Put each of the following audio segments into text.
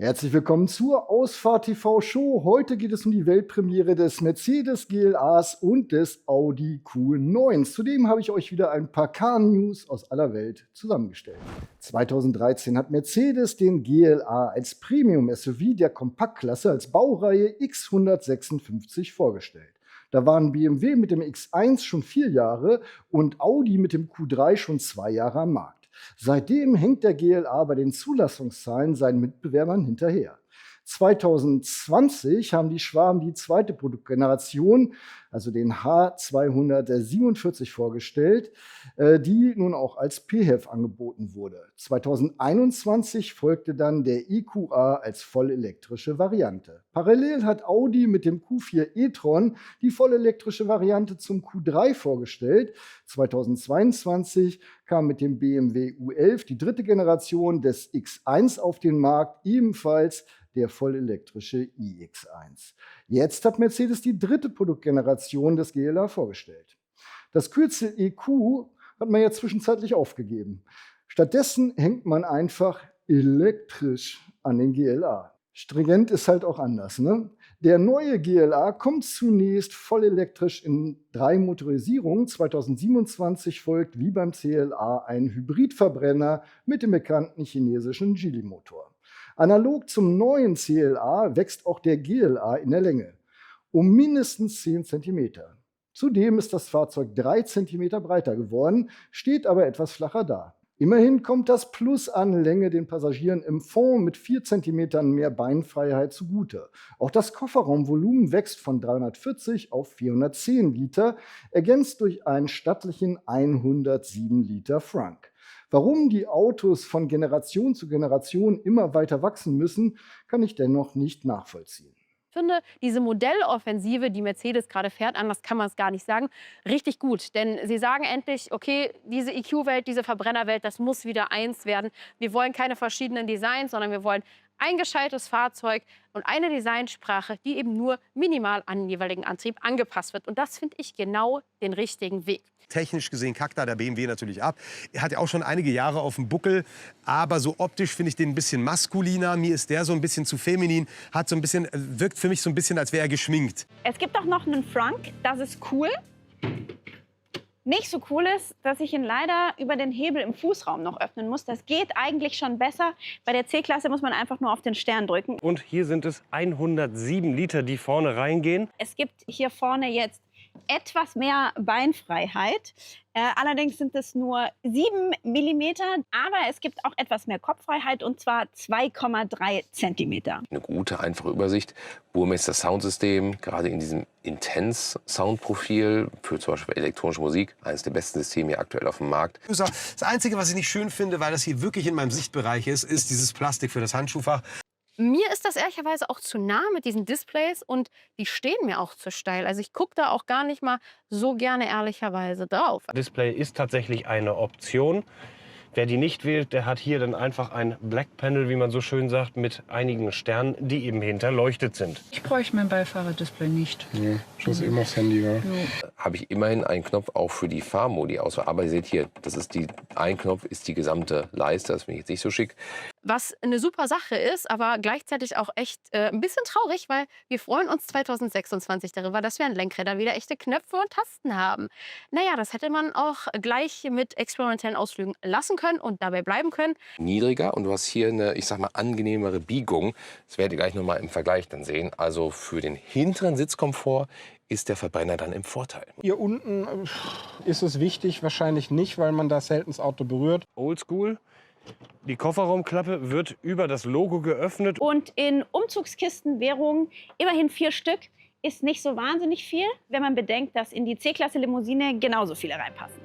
Herzlich willkommen zur Ausfahrt TV Show. Heute geht es um die Weltpremiere des Mercedes GLAs und des Audi Q9. Zudem habe ich euch wieder ein paar Car-News aus aller Welt zusammengestellt. 2013 hat Mercedes den GLA als Premium-SUV der Kompaktklasse als Baureihe X156 vorgestellt. Da waren BMW mit dem X1 schon 4 Jahre und Audi mit dem Q3 schon 2 Jahre am Markt. Seitdem hängt der GLA bei den Zulassungszahlen seinen Mitbewerbern hinterher. 2020 haben die Schwaben die zweite Produktgeneration, also den H247 vorgestellt, die nun auch als PHEV angeboten wurde. 2021 folgte dann der EQA als vollelektrische Variante. Parallel hat Audi mit dem Q4 e-tron die vollelektrische Variante zum Q3 vorgestellt. 2022 kam mit dem BMW U11 die dritte Generation des X1 auf den Markt, ebenfalls der vollelektrische iX1. Jetzt hat Mercedes die dritte Produktgeneration des GLA vorgestellt. Das Kürzel EQ hat man ja zwischenzeitlich aufgegeben. Stattdessen hängt man einfach elektrisch an den GLA. Stringent ist halt auch anders, ne? Der neue GLA kommt zunächst vollelektrisch in 3 Motorisierungen. 2027 folgt wie beim CLA ein Hybridverbrenner mit dem bekannten chinesischen Geely-Motor. Analog zum neuen CLA wächst auch der GLA in der Länge um mindestens 10 cm. Zudem ist das Fahrzeug 3 cm breiter geworden, steht aber etwas flacher da. Immerhin kommt das Plus an Länge den Passagieren im Fond mit 4 cm mehr Beinfreiheit zugute. Auch das Kofferraumvolumen wächst von 340 auf 410 Liter, ergänzt durch einen stattlichen 107 Liter Frank. Warum die Autos von Generation zu Generation immer weiter wachsen müssen, kann ich dennoch nicht nachvollziehen. Ich finde diese Modelloffensive, die Mercedes gerade fährt, anders kann man es gar nicht sagen, richtig gut. Denn sie sagen endlich, okay, diese EQ-Welt, diese Verbrennerwelt, das muss wieder eins werden. Wir wollen keine verschiedenen Designs, sondern wir wollen ein gescheites Fahrzeug und eine Designsprache, die eben nur minimal an den jeweiligen Antrieb angepasst wird. Und das finde ich genau den richtigen Weg. Technisch gesehen kackt da der BMW natürlich ab. Er hat ja auch schon einige Jahre auf dem Buckel, aber so optisch finde ich den ein bisschen maskuliner. Mir ist der so ein bisschen zu feminin, hat so ein bisschen, wirkt für mich so ein bisschen, als wäre er geschminkt. Es gibt auch noch einen Frank, das ist cool. Nicht so cool ist, dass ich ihn leider über den Hebel im Fußraum noch öffnen muss. Das geht eigentlich schon besser. Bei der C-Klasse muss man einfach nur auf den Stern drücken. Und hier sind es 107 Liter, die vorne reingehen. Es gibt hier vorne jetzt etwas mehr Beinfreiheit. Allerdings sind es nur 7 mm, aber es gibt auch etwas mehr Kopffreiheit, und zwar 2,3 cm. Eine gute, einfache Übersicht. Burmester Soundsystem, gerade in diesem Intense-Soundprofil für zum Beispiel elektronische Musik, eines der besten Systeme hier aktuell auf dem Markt. Das Einzige, was ich nicht schön finde, weil das hier wirklich in meinem Sichtbereich ist dieses Plastik für das Handschuhfach. Mir ist das ehrlicherweise auch zu nah mit diesen Displays und die stehen mir auch zu steil. Also ich gucke da auch gar nicht mal so gerne ehrlicherweise drauf. Display ist tatsächlich eine Option. Wer die nicht wählt, der hat hier dann einfach ein Black Panel, wie man so schön sagt, mit einigen Sternen, die eben hinterleuchtet sind. Ich bräuchte mein Beifahrerdisplay nicht. Nee, ich muss eben aufs Handy. Ja. Habe ich immerhin einen Knopf auch für die Fahrmodi Auswahl. Aber ihr seht hier, ein Knopf ist die gesamte Leiste. Das finde ich jetzt nicht so schick. Was eine super Sache ist, aber gleichzeitig auch echt ein bisschen traurig, weil wir freuen uns 2026 darüber, dass wir an Lenkrädern wieder echte Knöpfe und Tasten haben. Naja, das hätte man auch gleich mit experimentellen Ausflügen lassen können und dabei bleiben können. Niedriger und du hast hier eine, ich sag mal, angenehmere Biegung. Das werdet ihr gleich noch mal im Vergleich dann sehen. Also für den hinteren Sitzkomfort ist der Verbrenner dann im Vorteil. Hier unten ist es wichtig, wahrscheinlich nicht, weil man da selten das Auto berührt. Oldschool. Die Kofferraumklappe wird über das Logo geöffnet. Und in Umzugskistenwährung immerhin 4 Stück ist nicht so wahnsinnig viel, wenn man bedenkt, dass in die C-Klasse Limousine genauso viele reinpassen.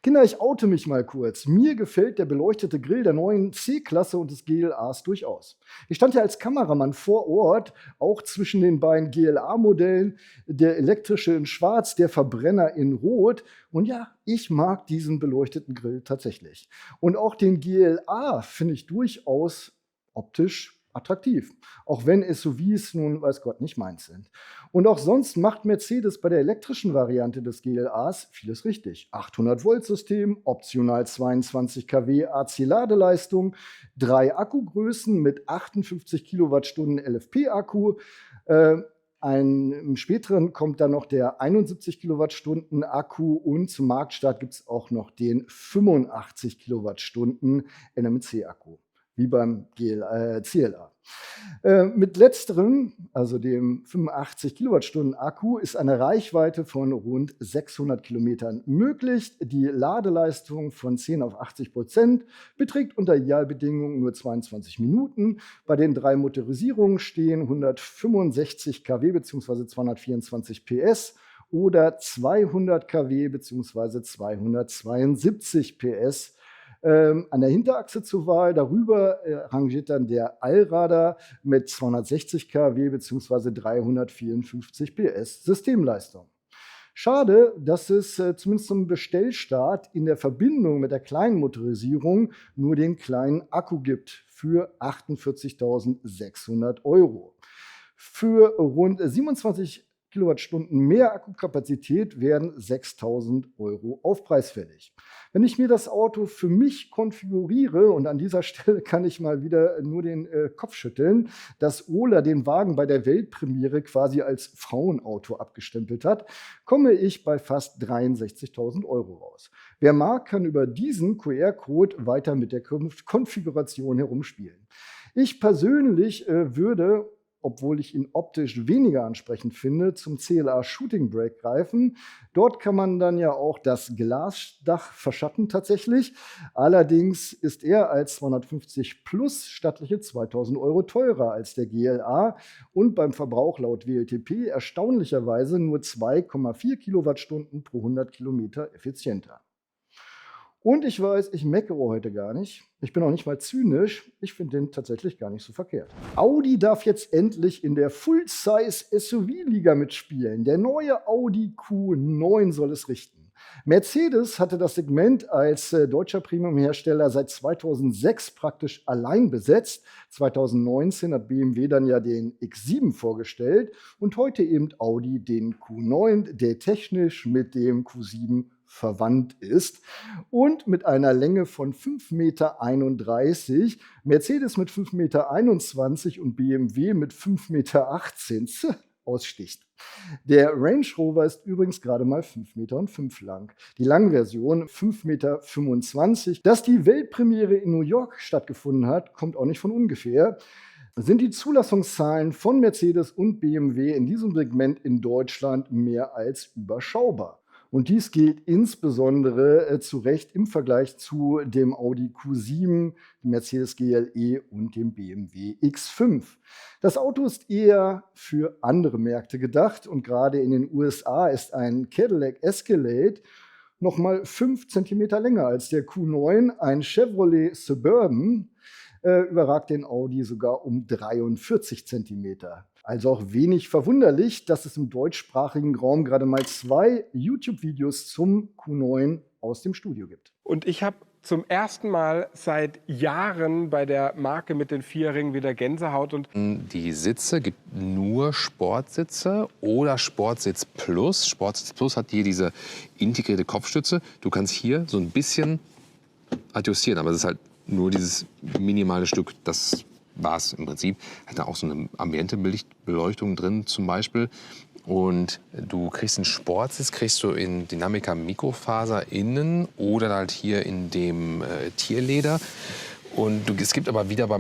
Kinder, ich oute mich mal kurz. Mir gefällt der beleuchtete Grill der neuen C-Klasse und des GLAs durchaus. Ich stand ja als Kameramann vor Ort, auch zwischen den beiden GLA-Modellen, der elektrische in schwarz, der Verbrenner in rot. Und ja, ich mag diesen beleuchteten Grill tatsächlich. Und auch den GLA finde ich durchaus optisch attraktiv. Auch wenn SUVs nun, weiß Gott, nicht meins sind. Und auch sonst macht Mercedes bei der elektrischen Variante des GLAs vieles richtig. 800-Volt-System, optional 22 kW AC-Ladeleistung, 3 Akkugrößen mit 58 Kilowattstunden LFP-Akku. Im späteren kommt dann noch der 71 Kilowattstunden Akku und zum Marktstart gibt es auch noch den 85 Kilowattstunden NMC-Akku, wie beim CLA. Mit letzterem, also dem 85 Kilowattstunden Akku, ist eine Reichweite von rund 600 Kilometern möglich. Die Ladeleistung von 10 auf 80% beträgt unter Idealbedingungen nur 22 Minuten. Bei den 3 Motorisierungen stehen 165 kW bzw. 224 PS oder 200 kW bzw. 272 PS an der Hinterachse zur Wahl. Darüber rangiert dann der Allrader mit 260 kW bzw. 354 PS Systemleistung. Schade, dass es zumindest zum Bestellstart in der Verbindung mit der kleinen Motorisierung nur den kleinen Akku gibt für 48.600 €. Für rund 27 Kilowattstunden mehr Akkukapazität werden 6.000 € aufpreisfällig. Wenn ich mir das Auto für mich konfiguriere, und an dieser Stelle kann ich mal wieder nur den Kopf schütteln, dass Ola den Wagen bei der Weltpremiere quasi als Frauenauto abgestempelt hat, komme ich bei fast 63.000 € raus. Wer mag, kann über diesen QR-Code weiter mit der Konfiguration herumspielen. Ich persönlich würde, obwohl ich ihn optisch weniger ansprechend finde, zum CLA Shooting Brake greifen. Dort kann man dann ja auch das Glasdach verschatten tatsächlich. Allerdings ist er als 250 plus stattliche 2.000 € teurer als der GLA und beim Verbrauch laut WLTP erstaunlicherweise nur 2,4 Kilowattstunden pro 100 Kilometer effizienter. Und ich weiß, ich meckere heute gar nicht. Ich bin auch nicht mal zynisch. Ich finde den tatsächlich gar nicht so verkehrt. Audi darf jetzt endlich in der Full-Size-SUV-Liga mitspielen. Der neue Audi Q9 soll es richten. Mercedes hatte das Segment als deutscher Premium-Hersteller seit 2006 praktisch allein besetzt. 2019 hat BMW dann ja den X7 vorgestellt und heute eben Audi den Q9, der technisch mit dem Q7 verwandt ist und mit einer Länge von 5,31 Meter, Mercedes mit 5,21 Meter und BMW mit 5,18 Meter aussticht. Der Range Rover ist übrigens gerade mal 5,05 Meter lang. Die Langversion 5,25 Meter. Dass die Weltpremiere in New York stattgefunden hat, kommt auch nicht von ungefähr. Sind die Zulassungszahlen von Mercedes und BMW in diesem Segment in Deutschland mehr als überschaubar. Und dies gilt insbesondere zu Recht im Vergleich zu dem Audi Q7, dem Mercedes GLE und dem BMW X5. Das Auto ist eher für andere Märkte gedacht und gerade in den USA ist ein Cadillac Escalade noch mal 5 cm länger als der Q9. Ein Chevrolet Suburban überragt den Audi sogar um 43 cm. Also auch wenig verwunderlich, dass es im deutschsprachigen Raum gerade mal 2 YouTube-Videos zum Q9 aus dem Studio gibt. Und ich habe zum ersten Mal seit Jahren bei der Marke mit den 4 Ringen wieder Gänsehaut. Und die Sitze gibt nur Sportsitze oder Sportsitz Plus. Sportsitz Plus hat hier diese integrierte Kopfstütze. Du kannst hier so ein bisschen adjustieren, aber es ist halt nur dieses minimale Stück, das war es im Prinzip. Hat da auch so eine Ambientebeleuchtung drin zum Beispiel. Und du kriegst einen Sportsitz, kriegst du in Dynamica Mikrofaser innen oder halt hier in dem Tierleder. Und es gibt aber wieder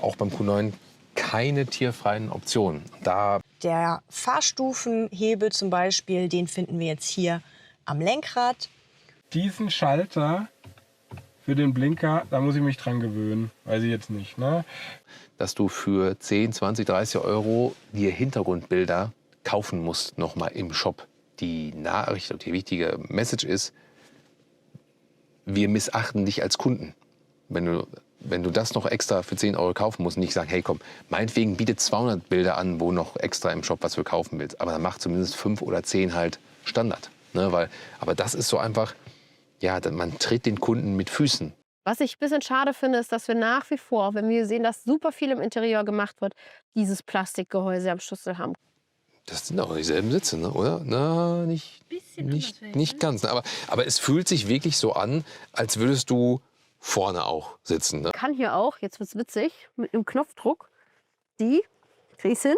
auch beim Q9 keine tierfreien Optionen. Der Fahrstufenhebel zum Beispiel, den finden wir jetzt hier am Lenkrad. diesen Schalter für den Blinker, da muss ich mich dran gewöhnen. Weiß ich jetzt nicht, ne? Dass du für 10, 20, 30 € dir Hintergrundbilder kaufen musst, nochmal im Shop. Die Nachricht und die wichtige Message ist, wir missachten dich als Kunden. Wenn du das noch extra für 10 € kaufen musst und nicht sagen, hey komm, meinetwegen bietet 200 Bilder an, wo noch extra im Shop was für kaufen willst. Aber dann mach zumindest 5 oder 10 halt Standard. Ne? Aber das ist so einfach, ja, man tritt den Kunden mit Füßen. Was ich ein bisschen schade finde, ist, dass wir nach wie vor, wenn wir sehen, dass super viel im Interieur gemacht wird, dieses Plastikgehäuse am Schlüssel haben. Das sind auch dieselben Sitze, ne? Oder? Na, nicht ganz. Ne? Aber es fühlt sich wirklich so an, als würdest du vorne auch sitzen. Ne? Ich kann hier auch, jetzt wird's witzig, mit einem Knopfdruck die, krieg's hin,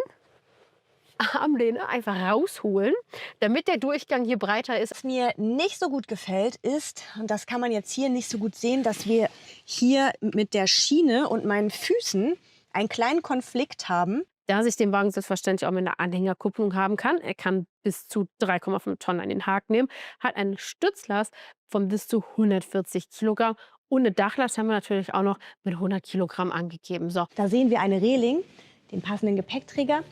Armlehne einfach rausholen, damit der Durchgang hier breiter ist. Was mir nicht so gut gefällt, ist, und das kann man jetzt hier nicht so gut sehen, dass wir hier mit der Schiene und meinen Füßen einen kleinen Konflikt haben. Dass ich den Wagen selbstverständlich auch mit einer Anhängerkupplung haben kann. Er kann bis zu 3,5 Tonnen an den Haken nehmen, hat eine Stützlast von bis zu 140 Kilogramm. Und eine Dachlast haben wir natürlich auch noch mit 100 Kilogramm angegeben. So. Da sehen wir eine Reling, den passenden Gepäckträger.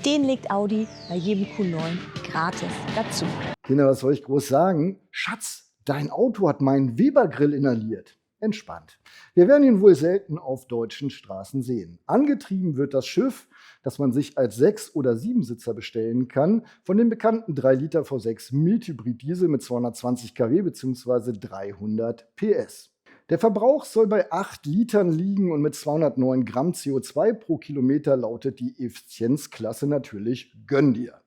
Den legt Audi bei jedem Q9 gratis dazu. Kinder, was soll ich groß sagen? Schatz, dein Auto hat meinen Weber-Grill inhaliert. Entspannt. Wir werden ihn wohl selten auf deutschen Straßen sehen. Angetrieben wird das Schiff, das man sich als 6- oder 7-Sitzer bestellen kann, von dem bekannten 3 Liter V6 Mildhybrid-Diesel mit 220 kW bzw. 300 PS. Der Verbrauch soll bei 8 Litern liegen und mit 209 Gramm CO2 pro Kilometer lautet die Effizienzklasse natürlich Gönn dir.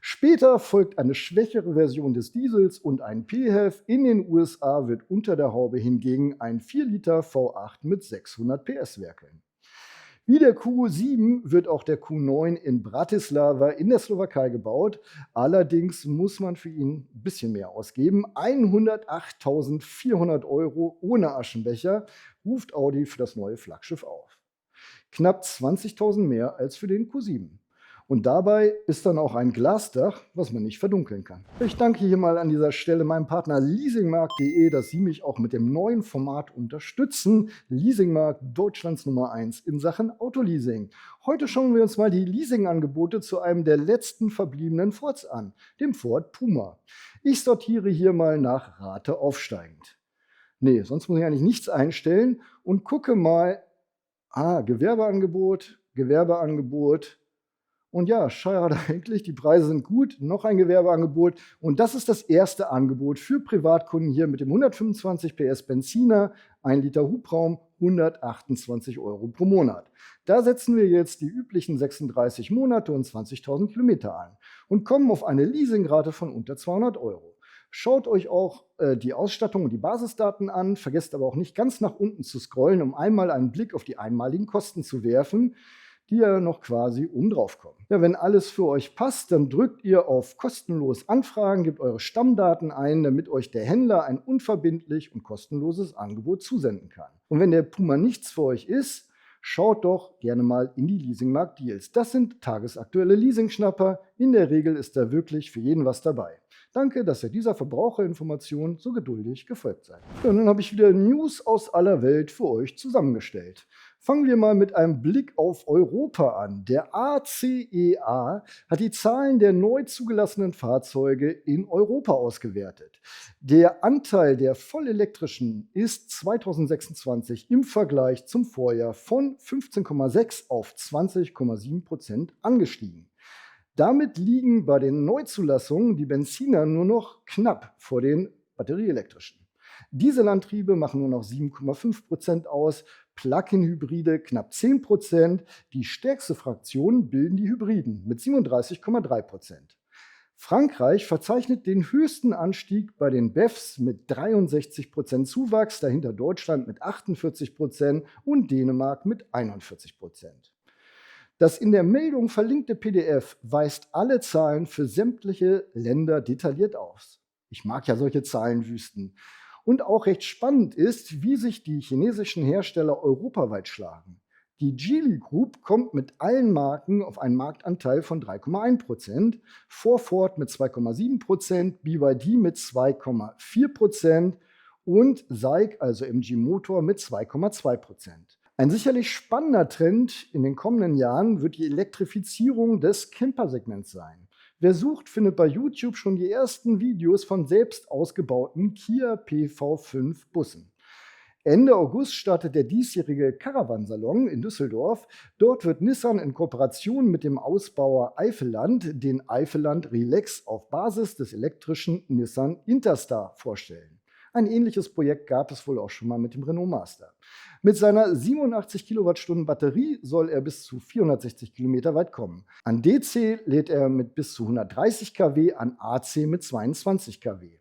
Später folgt eine schwächere Version des Diesels und ein PHEV. In den USA wird unter der Haube hingegen ein 4 Liter V8 mit 600 PS werkeln. Wie der Q7 wird auch der Q9 in Bratislava in der Slowakei gebaut. Allerdings muss man für ihn ein bisschen mehr ausgeben. 108.400 € ohne Aschenbecher ruft Audi für das neue Flaggschiff auf. Knapp 20.000 mehr als für den Q7. Und dabei ist dann auch ein Glasdach, was man nicht verdunkeln kann. Ich danke hier mal an dieser Stelle meinem Partner leasingmarkt.de, dass sie mich auch mit dem neuen Format unterstützen. Leasingmarkt, Deutschlands Nummer 1 in Sachen Autoleasing. Heute schauen wir uns mal die Leasingangebote zu einem der letzten verbliebenen Fords an, dem Ford Puma. Ich sortiere hier mal nach Rate aufsteigend. Nee, sonst muss ich eigentlich nichts einstellen und gucke mal, Gewerbeangebot. Und ja, schade eigentlich, die Preise sind gut, noch ein Gewerbeangebot. Und das ist das erste Angebot für Privatkunden hier mit dem 125 PS Benziner, 1 Liter Hubraum, 128 € pro Monat. Da setzen wir jetzt die üblichen 36 Monate und 20.000 Kilometer an und kommen auf eine Leasingrate von unter 200 €. Schaut euch auch die Ausstattung und die Basisdaten an, vergesst aber auch nicht ganz nach unten zu scrollen, um einmal einen Blick auf die einmaligen Kosten zu werfen, die ja noch quasi oben drauf kommen. Ja, wenn alles für euch passt, dann drückt ihr auf kostenlos anfragen, gebt eure Stammdaten ein, damit euch der Händler ein unverbindlich und kostenloses Angebot zusenden kann. Und wenn der Puma nichts für euch ist, schaut doch gerne mal in die Leasingmarkt-Deals. Das sind tagesaktuelle Leasing-Schnapper. In der Regel ist da wirklich für jeden was dabei. Danke, dass ihr dieser Verbraucherinformation so geduldig gefolgt seid. Ja, und dann habe ich wieder News aus aller Welt für euch zusammengestellt. Fangen wir mal mit einem Blick auf Europa an. Der ACEA hat die Zahlen der neu zugelassenen Fahrzeuge in Europa ausgewertet. Der Anteil der vollelektrischen ist 2026 im Vergleich zum Vorjahr von 15,6 auf 20,7% angestiegen. Damit liegen bei den Neuzulassungen die Benziner nur noch knapp vor den batterieelektrischen. Dieselantriebe machen nur noch 7,5% aus, Plug-in-Hybride knapp 10%, die stärkste Fraktion bilden die Hybriden mit 37,3%. Frankreich verzeichnet den höchsten Anstieg bei den BEVs mit 63% Zuwachs, dahinter Deutschland mit 48% und Dänemark mit 41%. Das in der Meldung verlinkte PDF weist alle Zahlen für sämtliche Länder detailliert aus. Ich mag ja solche Zahlenwüsten. Und auch recht spannend ist, wie sich die chinesischen Hersteller europaweit schlagen. Die Geely Group kommt mit allen Marken auf einen Marktanteil von 3,1%, vor Ford mit 2,7%, BYD mit 2,4% und SAIC, also MG Motor, mit 2,2%. Ein sicherlich spannender Trend in den kommenden Jahren wird die Elektrifizierung des Camper-Segments sein. Wer sucht, findet bei YouTube schon die ersten Videos von selbst ausgebauten Kia PV5 Bussen. Ende August startet der diesjährige Caravan-Salon in Düsseldorf. Dort wird Nissan in Kooperation mit dem Ausbauer Eifelland den Eifelland Relax auf Basis des elektrischen Nissan Interstar vorstellen. Ein ähnliches Projekt gab es wohl auch schon mal mit dem Renault Master. Mit seiner 87 Kilowattstunden Batterie soll er bis zu 460 Kilometer weit kommen. An DC lädt er mit bis zu 130 kW, an AC mit 22 kW.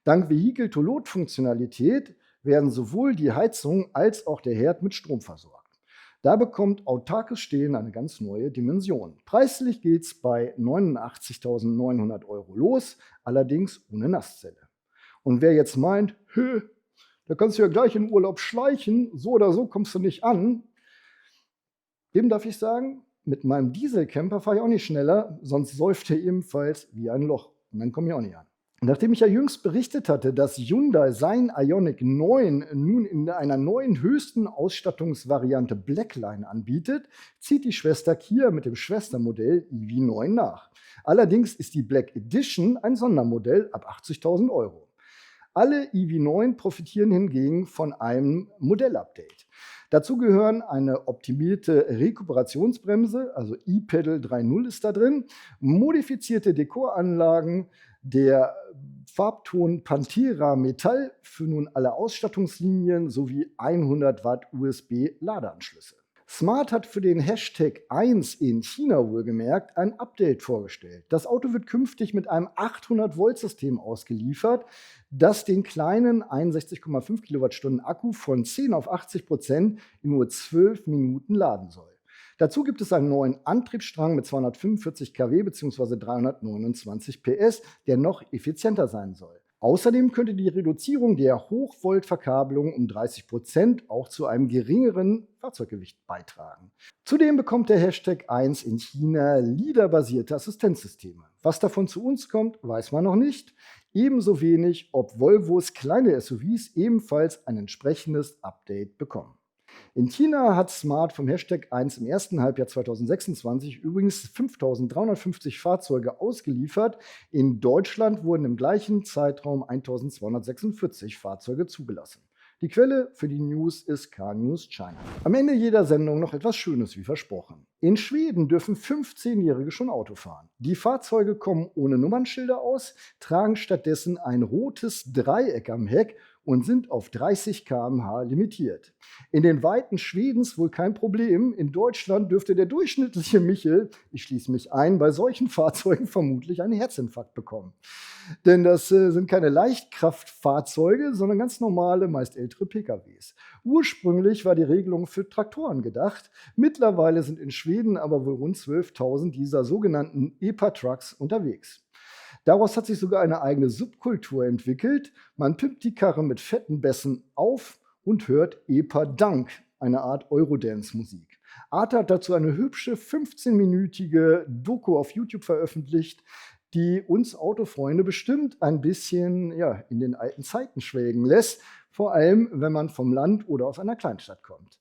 Dank Vehicle-to-Load-Funktionalität werden sowohl die Heizung als auch der Herd mit Strom versorgt. Da bekommt autarkes Stehen eine ganz neue Dimension. Preislich geht es bei 89.900 € los, allerdings ohne Nasszelle. Und wer jetzt meint, da kannst du ja gleich in Urlaub schleichen, so oder so kommst du nicht an, dem darf ich sagen, mit meinem Dieselcamper fahre ich auch nicht schneller, sonst säuft er ebenfalls wie ein Loch. Und dann komme ich auch nicht an. Nachdem ich ja jüngst berichtet hatte, dass Hyundai sein Ioniq 9 nun in einer neuen höchsten Ausstattungsvariante Blackline anbietet, zieht die Schwester Kia mit dem Schwestermodell EV9 nach. Allerdings ist die Black Edition ein Sondermodell ab 80.000 €. Alle EV9 profitieren hingegen von einem Modellupdate. Dazu gehören eine optimierte Rekuperationsbremse, also E-Pedal 3.0 ist da drin, modifizierte Dekoranlagen, der Farbton Pantera Metall für nun alle Ausstattungslinien sowie 100 Watt USB-Ladeanschlüsse. Smart hat für den Hashtag 1 in China wohlgemerkt ein Update vorgestellt. Das Auto wird künftig mit einem 800-Volt-System ausgeliefert, das den kleinen 61,5 Kilowattstunden Akku von 10 auf 80% in nur 12 Minuten laden soll. Dazu gibt es einen neuen Antriebsstrang mit 245 kW bzw. 329 PS, der noch effizienter sein soll. Außerdem könnte die Reduzierung der Hochvoltverkabelung um 30% auch zu einem geringeren Fahrzeuggewicht beitragen. Zudem bekommt der Hashtag 1 in China LiDAR-basierte Assistenzsysteme. Was davon zu uns kommt, weiß man noch nicht. Ebenso wenig, ob Volvos kleine SUVs ebenfalls ein entsprechendes Update bekommen. In China hat Smart vom Hashtag 1 im ersten Halbjahr 2026 übrigens 5.350 Fahrzeuge ausgeliefert. In Deutschland wurden im gleichen Zeitraum 1.246 Fahrzeuge zugelassen. Die Quelle für die News ist K-News China. Am Ende jeder Sendung noch etwas Schönes wie versprochen. In Schweden dürfen 15-Jährige schon Auto fahren. Die Fahrzeuge kommen ohne Nummernschilder aus, tragen stattdessen ein rotes Dreieck am Heck und sind auf 30 km/h limitiert. In den Weiten Schwedens wohl kein Problem. In Deutschland dürfte der durchschnittliche Michel, ich schließe mich ein, bei solchen Fahrzeugen vermutlich einen Herzinfarkt bekommen. Denn das sind keine Leichtkraftfahrzeuge, sondern ganz normale, meist ältere PKWs. Ursprünglich war die Regelung für Traktoren gedacht. Mittlerweile sind in Schweden aber wohl rund 12.000 dieser sogenannten EPA-Trucks unterwegs. Daraus hat sich sogar eine eigene Subkultur entwickelt. Man pimpt die Karre mit fetten Bässen auf und hört EPA-Dunk, eine Art Eurodance-Musik. Arte hat dazu eine hübsche 15-minütige Doku auf YouTube veröffentlicht, die uns Autofreunde bestimmt ein bisschen in den alten Zeiten schwelgen lässt, vor allem wenn man vom Land oder aus einer Kleinstadt kommt.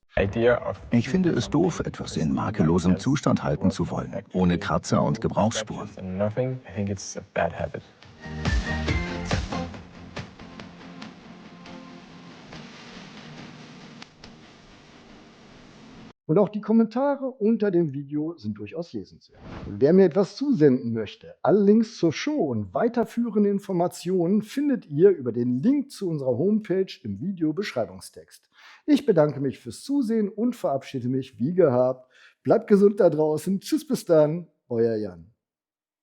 Ich finde es doof, etwas in makellosem Zustand halten zu wollen, ohne Kratzer und Gebrauchsspuren. Und auch die Kommentare unter dem Video sind durchaus lesenswert. Wer mir etwas zusenden möchte, alle Links zur Show und weiterführende Informationen findet ihr über den Link zu unserer Homepage im Videobeschreibungstext. Ich bedanke mich fürs Zusehen und verabschiede mich wie gehabt. Bleibt gesund da draußen. Tschüss, bis dann, euer Jan.